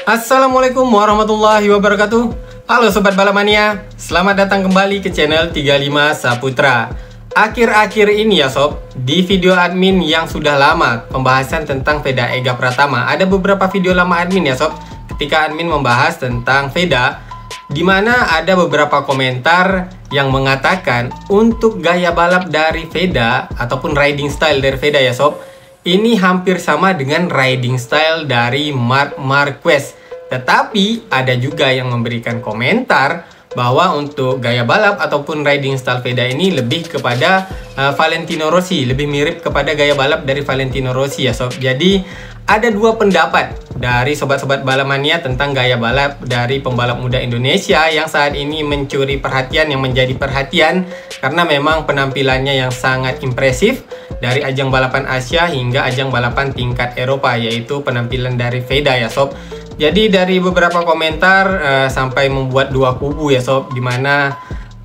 Assalamualaikum warahmatullahi wabarakatuh. Halo Sobat Balapmania, selamat datang kembali ke channel 35 Saputra. Akhir-akhir ini ya sob, di video admin yang sudah lama pembahasan tentang Veda Ega Pratama, ada beberapa video lama admin ya sob, ketika admin membahas tentang Veda, di mana ada beberapa komentar yang mengatakan untuk gaya balap dari Veda ataupun riding style dari Veda ya sob, ini hampir sama dengan riding style dari Marc Marquez. Tetapi ada juga yang memberikan komentar bahwa untuk gaya balap ataupun riding style Veda ini lebih kepada Valentino Rossi, lebih mirip kepada gaya balap dari Valentino Rossi ya sob. Jadi ada dua pendapat dari sobat-sobat Balapmania tentang gaya balap dari pembalap muda Indonesia yang saat ini mencuri perhatian, yang menjadi perhatian karena memang penampilannya yang sangat impresif dari ajang balapan Asia hingga ajang balapan tingkat Eropa, yaitu penampilan dari Veda ya sob. Jadi dari beberapa komentar sampai membuat dua kubu ya sob, dimana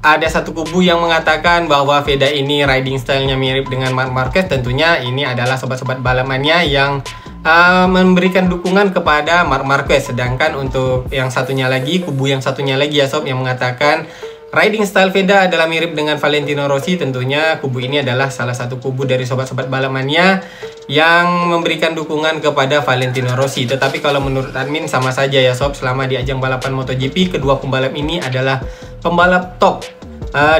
ada satu kubu yang mengatakan bahwa Veda ini riding stylenya mirip dengan Marc Marquez. Tentunya ini adalah sobat-sobat Balapmania yang memberikan dukungan kepada Marc Marquez. Sedangkan untuk yang satunya lagi, kubu yang satunya lagi ya sob, yang mengatakan riding style Veda adalah mirip dengan Valentino Rossi. Tentunya kubu ini adalah salah satu kubu dari sobat-sobat Balapmania yang memberikan dukungan kepada Valentino Rossi. Tetapi kalau menurut admin sama saja ya sob, selama di ajang balapan MotoGP, kedua pembalap ini adalah pembalap top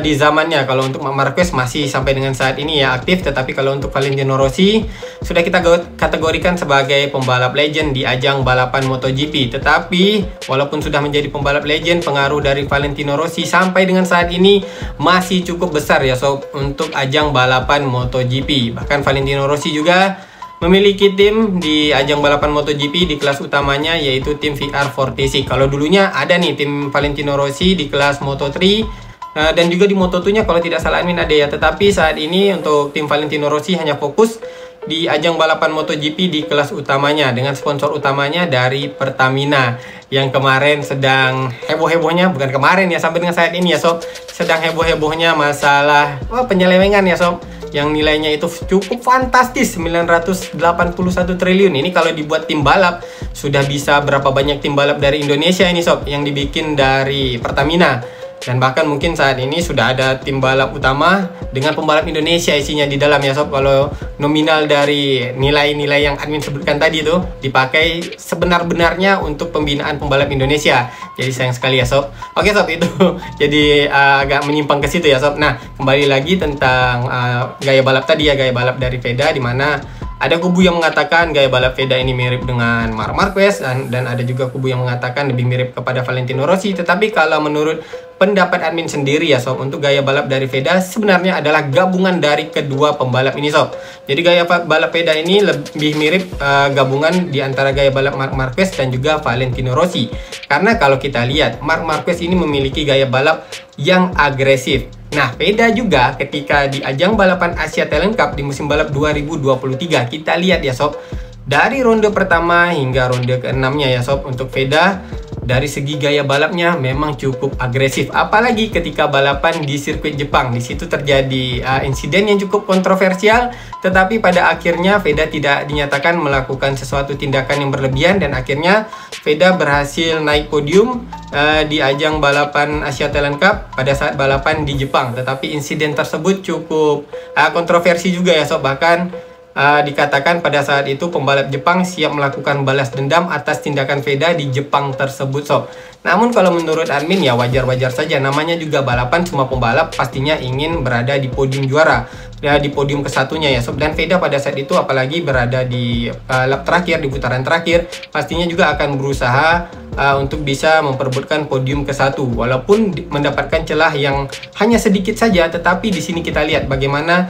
di zamannya. Kalau untuk Marc Marquez masih sampai dengan saat ini ya aktif, tetapi kalau untuk Valentino Rossi sudah kita kategorikan sebagai pembalap legend di ajang balapan MotoGP. Tetapi walaupun sudah menjadi pembalap legend, pengaruh dari Valentino Rossi sampai dengan saat ini masih cukup besar ya sob untuk ajang balapan MotoGP. Bahkan Valentino Rossi juga memiliki tim di ajang balapan MotoGP di kelas utamanya, yaitu tim VR46. Kalau dulunya ada nih tim Valentino Rossi di kelas Moto3 dan juga di Moto2-nya kalau tidak salah admin ada ya. Tetapi saat ini untuk tim Valentino Rossi hanya fokus di ajang balapan MotoGP di kelas utamanya dengan sponsor utamanya dari Pertamina, yang kemarin sedang heboh-hebohnya, bukan kemarin ya, sampai dengan saat ini ya sob, sedang heboh-hebohnya masalah penyelewengan ya sob, yang nilainya itu cukup fantastis, 981 triliun. Ini kalau dibuat tim balap sudah bisa berapa banyak tim balap dari Indonesia ini sob, yang dibikin dari Pertamina. Dan bahkan mungkin saat ini sudah ada tim balap utama dengan pembalap Indonesia isinya di dalam ya sob. Kalau nominal dari nilai-nilai yang admin sebutkan tadi itu dipakai sebenar-benarnya untuk pembinaan pembalap Indonesia. Jadi sayang sekali ya sob. Oke sob, itu jadi agak menyimpang ke situ ya sob. Nah, kembali lagi tentang gaya balap tadi ya, gaya balap dari Veda, dimana ada kubu yang mengatakan gaya balap Veda ini mirip dengan Marc Marquez, dan ada juga kubu yang mengatakan lebih mirip kepada Valentino Rossi. Tetapi kalau menurut pendapat admin sendiri ya sob, untuk gaya balap dari Veda sebenarnya adalah gabungan dari kedua pembalap ini sob. Jadi gaya balap Veda ini lebih mirip gabungan di antara gaya balap Marc Marquez dan juga Valentino Rossi. Karena kalau kita lihat, Marc Marquez ini memiliki gaya balap yang agresif. Nah, Veda juga ketika di ajang balapan Asia Talent Cup di musim balap 2023, kita lihat ya sob, dari ronde pertama hingga ronde ke-6-nya ya sob, untuk Veda dari segi gaya balapnya memang cukup agresif. Apalagi ketika balapan di sirkuit Jepang, di situ terjadi insiden yang cukup kontroversial, tetapi pada akhirnya Veda tidak dinyatakan melakukan sesuatu tindakan yang berlebihan, dan akhirnya Veda berhasil naik podium di ajang balapan Asia Talent Cup pada saat balapan di Jepang. Tetapi insiden tersebut cukup kontroversi juga ya sob. Bahkan dikatakan pada saat itu pembalap Jepang siap melakukan balas dendam atas tindakan Veda di Jepang tersebut sob. Namun kalau menurut admin ya wajar-wajar saja, namanya juga balapan, semua pembalap pastinya ingin berada di podium juara, ya, di podium kesatunya ya sob. Dan Veda pada saat itu apalagi berada di lap terakhir, di putaran terakhir, pastinya juga akan berusaha untuk bisa memperebutkan podium ke-1, walaupun mendapatkan celah yang hanya sedikit saja. Tetapi di sini kita lihat bagaimana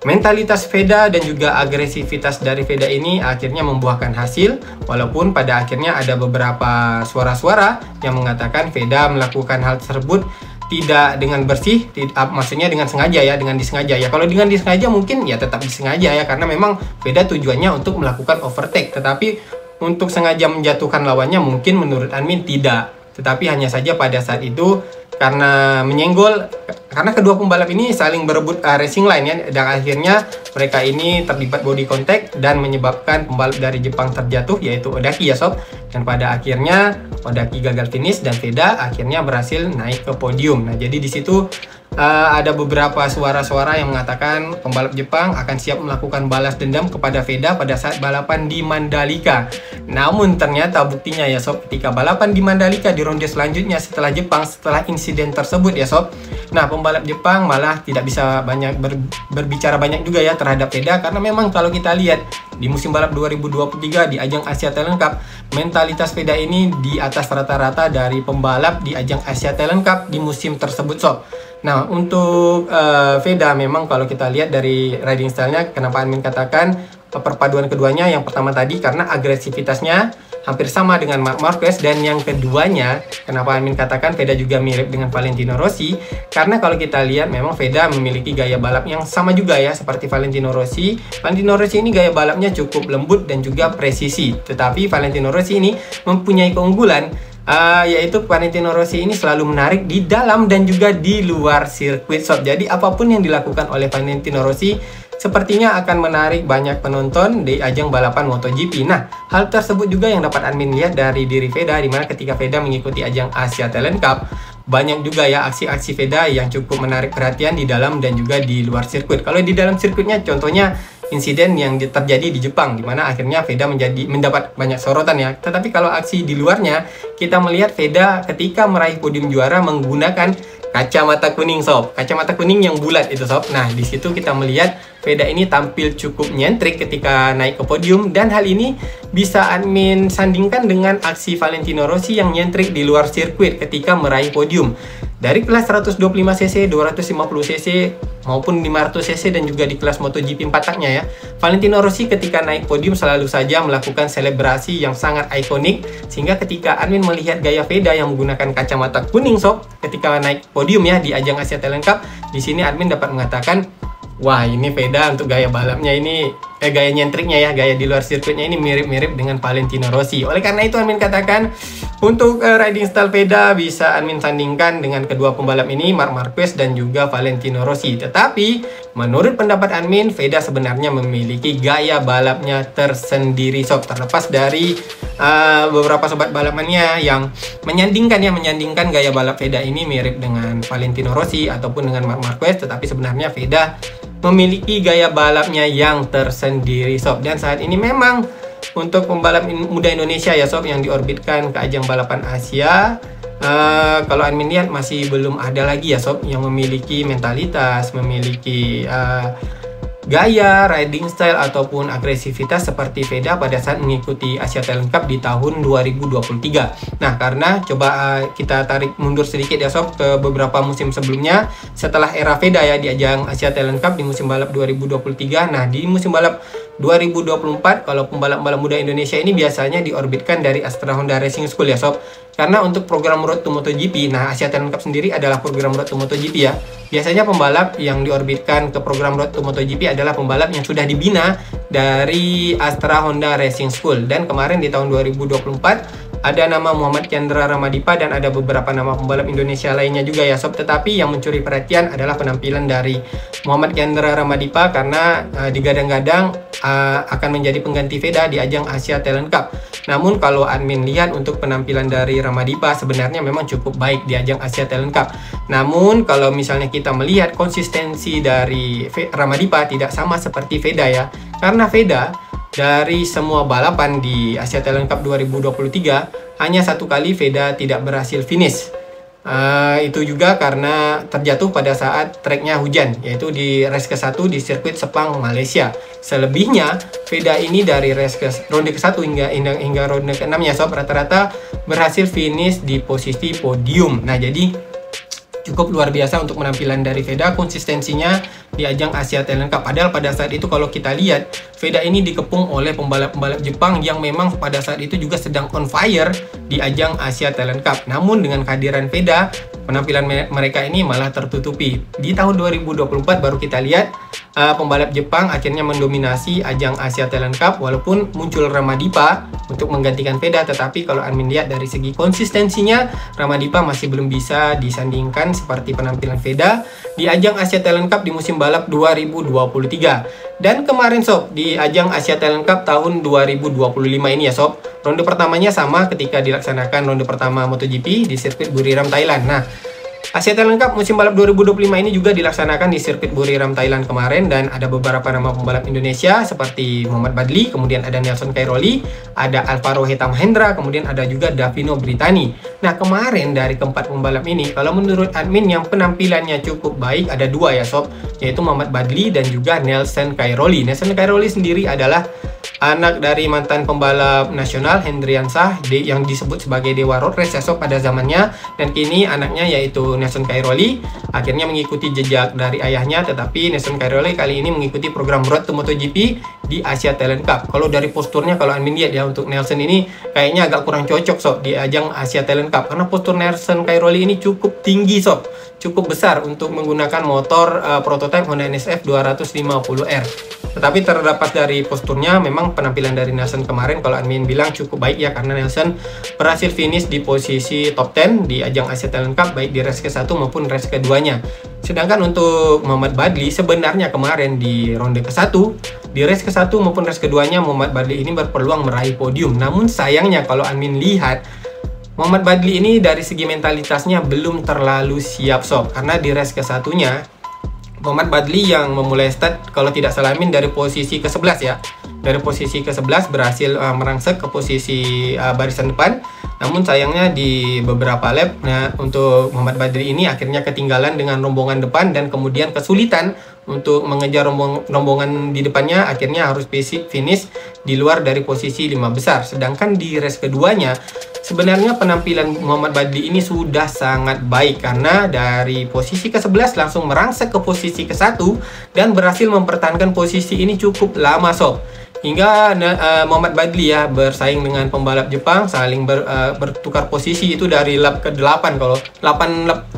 mentalitas Veda dan juga agresivitas dari Veda ini akhirnya membuahkan hasil, walaupun pada akhirnya ada beberapa suara-suara yang mengatakan Veda melakukan hal tersebut tidak dengan bersih, maksudnya dengan sengaja ya, dengan disengaja ya. Kalau dengan disengaja mungkin ya tetap disengaja ya, karena memang Veda tujuannya untuk melakukan overtake, tetapi untuk sengaja menjatuhkan lawannya mungkin menurut admin tidak. Tetapi hanya saja pada saat itu karena menyenggol, karena kedua pembalap ini saling berebut racing line ya, dan akhirnya mereka ini terlibat body contact dan menyebabkan pembalap dari Jepang terjatuh, yaitu Odaki ya sob. Dan pada akhirnya Odaki gagal finish dan Veda akhirnya berhasil naik ke podium. Nah, jadi di situ ada beberapa suara-suara yang mengatakan pembalap Jepang akan siap melakukan balas dendam kepada Veda pada saat balapan di Mandalika. Namun ternyata buktinya ya sob, ketika balapan di Mandalika di ronde selanjutnya setelah Jepang, setelah insiden tersebut ya sob, nah pembalap Jepang malah tidak bisa banyak berbicara banyak juga ya terhadap Veda, karena memang kalau kita lihat di musim balap 2023 di ajang Asia Talent Cup, mentalitas Veda ini di atas rata-rata dari pembalap di ajang Asia Talent Cup di musim tersebut sob. Nah, untuk Veda memang kalau kita lihat dari riding style-nya, kenapa Admin katakan perpaduan keduanya, yang pertama tadi karena agresivitasnya hampir sama dengan Marc Marquez, dan yang keduanya kenapa Admin katakan Veda juga mirip dengan Valentino Rossi, karena kalau kita lihat memang Veda memiliki gaya balap yang sama juga ya seperti Valentino Rossi. Valentino Rossi ini gaya balapnya cukup lembut dan juga presisi, tetapi Valentino Rossi ini mempunyai keunggulan yaitu Valentino Rossi ini selalu menarik di dalam dan juga di luar sirkuit sob. Jadi apapun yang dilakukan oleh Valentino Rossi sepertinya akan menarik banyak penonton di ajang balapan MotoGP. Nah, hal tersebut juga yang dapat Admin lihat dari diri Veda, dimana ketika Veda mengikuti ajang Asia Talent Cup, banyak juga ya aksi-aksi Veda yang cukup menarik perhatian di dalam dan juga di luar sirkuit. Kalau di dalam sirkuitnya contohnya insiden yang terjadi di Jepang, dimana akhirnya Veda mendapat banyak sorotan ya. Tetapi kalau aksi di luarnya, kita melihat Veda ketika meraih podium juara menggunakan kacamata kuning sob, kacamata kuning yang bulat itu sob. Nah, di situ kita melihat Veda ini tampil cukup nyentrik ketika naik ke podium, dan hal ini bisa Admin sandingkan dengan aksi Valentino Rossi yang nyentrik di luar sirkuit ketika meraih podium. Dari kelas 125cc, 250cc, maupun 500cc dan juga di kelas MotoGP 4 taknya ya, Valentino Rossi ketika naik podium selalu saja melakukan selebrasi yang sangat ikonik, sehingga ketika Admin melihat gaya Veda yang menggunakan kacamata kuning sob ketika naik podium ya di ajang Asia Talent Cup, di sini Admin dapat mengatakan, wah ini Veda untuk gaya balapnya ini, gaya nyentriknya ya, gaya di luar sirkuitnya ini mirip-mirip dengan Valentino Rossi. Oleh karena itu Admin katakan untuk riding style Veda bisa Admin sandingkan dengan kedua pembalap ini, Marc Marquez dan juga Valentino Rossi. Tetapi menurut pendapat Admin, Veda sebenarnya memiliki gaya balapnya tersendiri sob, terlepas dari beberapa sobat balapannya yang menyandingkan gaya balap Veda ini mirip dengan Valentino Rossi ataupun dengan Marc Marquez, tetapi sebenarnya Veda memiliki gaya balapnya yang tersendiri sob. Dan saat ini memang untuk pembalap muda Indonesia ya sob yang diorbitkan ke ajang balapan Asia, kalau Admin lihat masih belum ada lagi ya sob yang memiliki mentalitas, memiliki gaya, riding style ataupun agresivitas seperti Veda pada saat mengikuti Asia Talent Cup di tahun 2023. Nah, karena coba kita tarik mundur sedikit ya sob ke beberapa musim sebelumnya setelah era Veda ya di ajang Asia Talent Cup di musim balap 2023. Nah, di musim balap 2024 kalau pembalap-pembalap muda Indonesia ini biasanya diorbitkan dari Astra Honda Racing School ya sob. Karena untuk program Road to MotoGP, nah Asia Talent Cup sendiri adalah program Road to MotoGP ya. Biasanya pembalap yang diorbitkan ke program Road to MotoGP adalah pembalap yang sudah dibina dari Astra Honda Racing School. Dan kemarin di tahun 2024 ada nama Muhammad Chandra Ramadipa dan ada beberapa nama pembalap Indonesia lainnya juga ya sob. Tetapi yang mencuri perhatian adalah penampilan dari Muhammad Chandra Ramadipa karena digadang-gadang akan menjadi pengganti Veda di ajang Asia Talent Cup. Namun kalau Admin lihat untuk penampilan dari Ramadipa sebenarnya memang cukup baik di ajang Asia Talent Cup. Namun kalau misalnya kita melihat konsistensi dari Ramadipa tidak sama seperti Veda ya. Karena Veda dari semua balapan di Asia Talent Cup 2023 hanya satu kali Veda tidak berhasil finish. Itu juga karena terjatuh pada saat treknya hujan, yaitu di race ke-1 di sirkuit Sepang, Malaysia. Selebihnya Veda ini dari ronde ke-1 hingga ronde ke-6 ya sob, rata-rata berhasil finish di posisi podium. Nah, jadi cukup luar biasa untuk penampilan dari Veda, konsistensinya di ajang Asia Talent Cup. Padahal pada saat itu kalau kita lihat, Veda ini dikepung oleh pembalap-pembalap Jepang yang memang pada saat itu juga sedang on fire di ajang Asia Talent Cup. Namun dengan kehadiran Veda, penampilan mereka ini malah tertutupi. Di tahun 2024 baru kita lihat pembalap Jepang akhirnya mendominasi ajang Asia Talent Cup, walaupun muncul Ramadipa untuk menggantikan Veda, tetapi kalau admin lihat dari segi konsistensinya, Ramadipa masih belum bisa disandingkan seperti penampilan Veda di ajang Asia Talent Cup di musim balap 2023. Dan kemarin sob, di ajang Asia Talent Cup tahun 2025 ini ya sob, ronde pertamanya sama ketika dilaksanakan ronde pertama MotoGP di sirkuit Buriram, Thailand. Nah, Asia Talent Cup musim balap 2025 ini juga dilaksanakan di sirkuit Buriram, Thailand kemarin, dan ada beberapa nama pembalap Indonesia seperti Muhammad Badli, kemudian ada Nelson Cairoli, ada Alvaro Heta Mahendra, kemudian ada juga Davino Britani. Nah, kemarin dari keempat pembalap ini, kalau menurut admin yang penampilannya cukup baik ada dua ya sob, yaitu Muhammad Badli dan juga Nelson Cairoli. Nelson Cairoli sendiri adalah anak dari mantan pembalap nasional Hendriansah yang disebut sebagai Dewa Road Race sob pada zamannya, dan kini anaknya yaitu Nelson Cairoli akhirnya mengikuti jejak dari ayahnya, tetapi Nelson Cairoli kali ini mengikuti program Road to MotoGP di Asia Talent Cup. Kalau dari posturnya, kalau admin lihat ya, untuk Nelson ini kayaknya agak kurang cocok sob di ajang Asia Talent Cup, karena postur Nelson Cairoli ini cukup tinggi sob, cukup besar untuk menggunakan motor prototipe Honda NSF 250R. Tetapi terdapat dari posturnya, memang penampilan dari Nelson kemarin kalau admin bilang cukup baik ya, karena Nelson berhasil finish di posisi top 10 di ajang Asia Talent Cup baik di race ke-1 maupun race keduanya. Sedangkan untuk Muhammad Badli sebenarnya kemarin di ronde ke-1, di race ke-1 maupun race keduanya Muhammad Badli ini berpeluang meraih podium. Namun sayangnya kalau admin lihat, Muhammad Badli ini dari segi mentalitasnya belum terlalu siap sob, karena di race ke-1-nya Muhammad Badli yang memulai start kalau tidak salah admin dari posisi ke-11 ya. Dari posisi ke-11 berhasil merangsek ke posisi barisan depan. Namun sayangnya di beberapa lap, nah, untuk Muhammad Badli ini akhirnya ketinggalan dengan rombongan depan dan kemudian kesulitan untuk mengejar rombongan di depannya, akhirnya harus finish di luar dari posisi 5 besar. Sedangkan di race keduanya sebenarnya penampilan Muhammad Badli ini sudah sangat baik, karena dari posisi ke-11 langsung merangsek ke posisi ke-1 dan berhasil mempertahankan posisi ini cukup lama sob. Hingga Muhammad Badli ya bersaing dengan pembalap Jepang, saling bertukar posisi itu dari lap ke-8, kalau 8 lap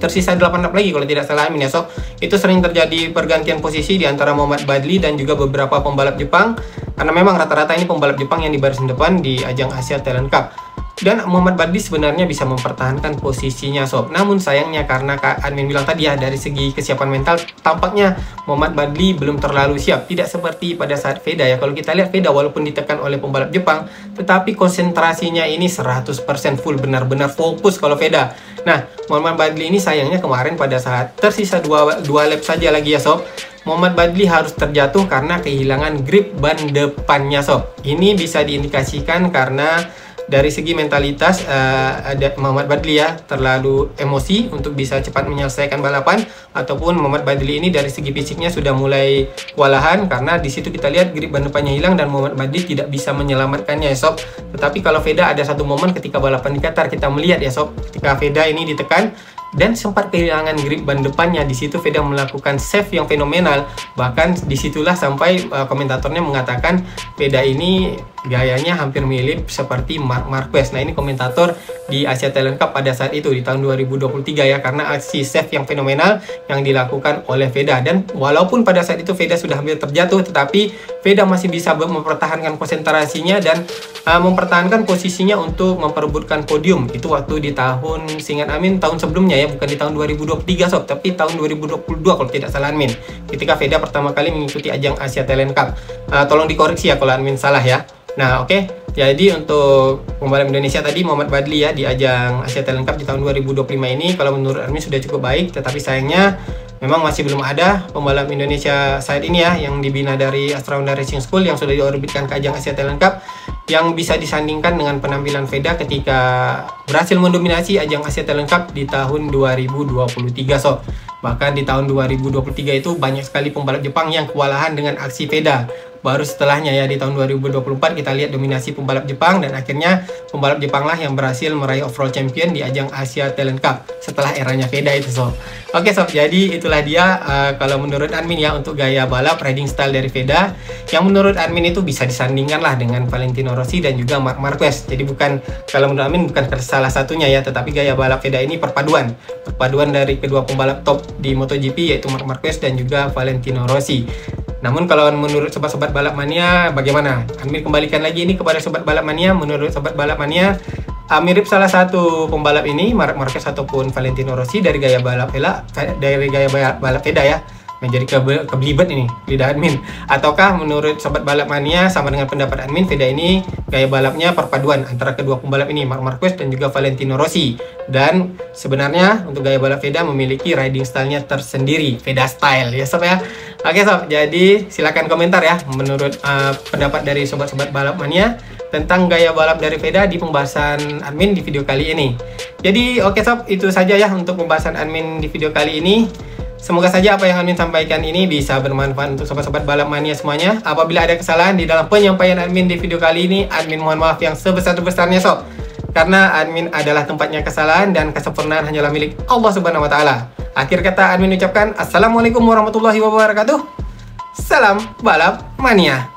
tersisa 8 lap lagi kalau tidak salah amin ya sob. Itu sering terjadi pergantian posisi di antara Muhammad Badli dan juga beberapa pembalap Jepang, karena memang rata-rata ini pembalap Jepang yang di barisan depan di ajang Asia Talent Cup. Dan Muhammad Badli sebenarnya bisa mempertahankan posisinya sob. Namun sayangnya karena admin bilang tadi ya, dari segi kesiapan mental tampaknya Muhammad Badli belum terlalu siap. Tidak seperti pada saat Veda ya. Kalau kita lihat Veda walaupun ditekan oleh pembalap Jepang, tetapi konsentrasinya ini 100% full, benar-benar fokus kalau Veda. Nah, Muhammad Badli ini sayangnya kemarin pada saat tersisa dua lap saja lagi ya sob, Muhammad Badli harus terjatuh karena kehilangan grip ban depannya sob. Ini bisa diindikasikan karena dari segi mentalitas ada Muhammad Badli ya terlalu emosi untuk bisa cepat menyelesaikan balapan, ataupun Muhammad Badli ini dari segi fisiknya sudah mulai kewalahan, karena di situ kita lihat grip ban depannya hilang dan Muhammad Badli tidak bisa menyelamatkannya ya sob. Tetapi kalau Veda ada satu momen ketika balapan di Qatar kita melihat ya sob, ketika Veda ini ditekan dan sempat kehilangan grip ban depannya, di situ Veda melakukan save yang fenomenal. Bahkan disitulah sampai komentatornya mengatakan Veda ini gayanya hampir mirip seperti Marc Marquez. Nah, ini komentator di Asia Talent Cup pada saat itu di tahun 2023 ya, karena aksi save yang fenomenal yang dilakukan oleh Veda. Dan walaupun pada saat itu Veda sudah hampir terjatuh, tetapi Veda masih bisa mempertahankan konsentrasinya dan mempertahankan posisinya untuk memperebutkan podium. Itu waktu di tahun, seingat amin tahun sebelumnya ya, bukan di tahun 2023 sob, tapi tahun 2022 kalau tidak salah admin, ketika Veda pertama kali mengikuti ajang Asia Talent Cup. Tolong dikoreksi ya kalau admin salah ya. Nah, oke. Jadi untuk pembalap Indonesia tadi Muhammad Badli ya di ajang Asia Talent Cup di tahun 2025 ini kalau menurut admin sudah cukup baik, tetapi sayangnya memang masih belum ada pembalap Indonesia saat ini ya yang dibina dari Astra Honda Racing School yang sudah diorbitkan ke ajang Asia Talent Cup yang bisa disandingkan dengan penampilan Veda ketika berhasil mendominasi ajang Asia Talent Cup di tahun 2023 sob. Bahkan di tahun 2023 itu banyak sekali pembalap Jepang yang kewalahan dengan aksi Veda. baru setelahnya ya di tahun 2024 kita lihat dominasi pembalap Jepang, dan akhirnya pembalap Jepang lah yang berhasil meraih overall champion di ajang Asia Talent Cup setelah eranya Veda itu sob. Oke sob, jadi itulah dia kalau menurut admin ya untuk gaya balap riding style dari Veda, yang menurut admin itu bisa disandingkan lah dengan Valentino Rossi dan juga Marc Marquez. Jadi bukan, kalau menurut admin bukan salah satunya ya, tetapi gaya balap Veda ini perpaduan dari kedua pembalap top di MotoGP yaitu Marc Marquez dan juga Valentino Rossi. Namun kalau menurut sobat-sobat balap mania bagaimana? Admin kembalikan lagi ini kepada sobat balap mania. Menurut sobat balap mania, mirip salah satu pembalap ini, Marc Marquez ataupun Valentino Rossi dari gaya balap Veda ya. Menjadi kebelibet ini lidah admin. Ataukah menurut sobat balap mania sama dengan pendapat admin, Veda ini gaya balapnya perpaduan antara kedua pembalap ini, Marc Marquez dan juga Valentino Rossi. Dan sebenarnya untuk gaya balap Veda memiliki riding stylenya tersendiri, Veda style ya sob ya. Oke sob, jadi silakan komentar ya menurut pendapat dari sobat-sobat balap mania tentang gaya balap dari Veda di pembahasan admin di video kali ini. Jadi oke sob, itu saja ya untuk pembahasan admin di video kali ini. Semoga saja apa yang admin sampaikan ini bisa bermanfaat untuk sobat-sobat balap mania semuanya. Apabila ada kesalahan di dalam penyampaian admin di video kali ini, admin mohon maaf yang sebesar-besarnya sob. Karena admin adalah tempatnya kesalahan dan kesempurnaan hanyalah milik Allah Subhanahu wa Ta'ala. Akhir kata admin ucapkan Assalamualaikum warahmatullahi wabarakatuh. Salam balap mania.